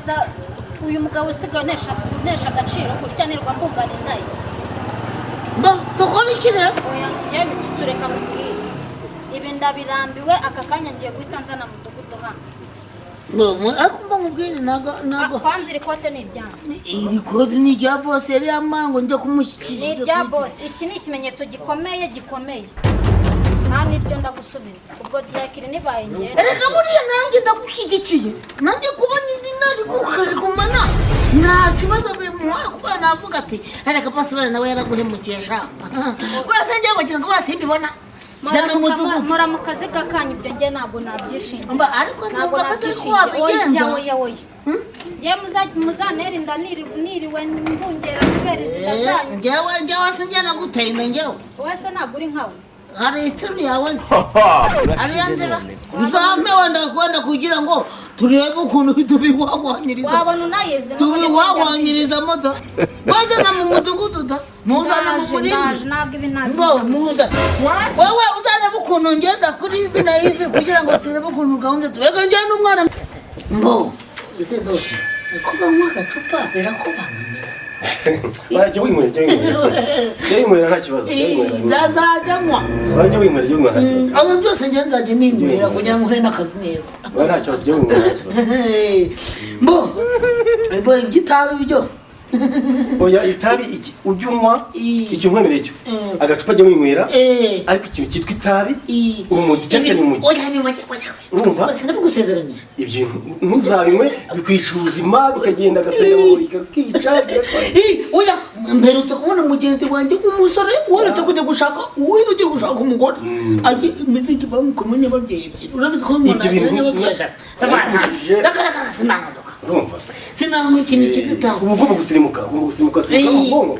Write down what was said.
wibaza uyu mugabo usigaye unesha agaciro gutyanirwa mbungana indayi dukora iki rero oya njyewe mitsutsu reka mubwire ibi ndabirambiwe aka kanya ngiye guhita nzana mudugudu hano ariko mva mubwire nago kwanza iri kote ni iryanjye iri kote ni irya bose yari yamango njya kumushyikiriza ni irya bose iki ni ikimenyetso gikomeye nta niryo ndagusubiza ubwo direkire nibaye ngenda reka buriya nanjye ndagushyigikiye nanjye kubona indi nari kukarigumana nta kibazo bimuha kuba navuga ati reka bose bana nawe yaraguhemukiye sha urasa njye bagira ngo bose mbibona mura mu kazi gakanya ibyo njye ntabwo nabyishimiye ariko ntabwo atari ko wabigenza oya njye muzanera inda niriwe mbungera kubera izida zanyu njyewe se njye naguteye inda njyewe wese ntabwo uri nkawe hari ituru yawe ariya nzira uzampe wenda kugira ngo turebe ukuntu tubihwahwanyiriza wabona unayeze tubihwahwanyiriza moto wajyana mu mudugudu da muzana mu murindi ntabwo ibi ntabwo muza wewe uzarebe ukuntu ngenda kuri ivi na ivi kugira ngo turebe ukuntu gahunda turega njye n'umwana mbo ese dose kuba nkwa agacupa birakubangamira wajya winywera nta kibazo ndazajya nywa wajya winywera nta kibazo abo byose njye nzajya ninywera kugira ngo nkore n'akazi neza nta kibazo jya winywera nta kibazo mbo igitabi byo oya itabi ujya unywa icyo nkwemereye cyo agacupa jya winywera ariko ikintu cyitwa itabi urumogi cyangwa ni umugi urumva sinabigusezeranyije ibyo ntuzabinywe bikwica ubuzima bikagenda agasenya mu buriri kakica oya mperutse kubona mugenzi wanjye w'umusore weretse kujya gushaka uwenda ugiye gushaka umugore agita imiziki bamukomanye babyeyi urabizi ko umuntu agiranye babyashaka rakaraka sinamadoka urumva sinamwe ikintu cy'igitabi ubu ugomba gusirimuka mu bwonko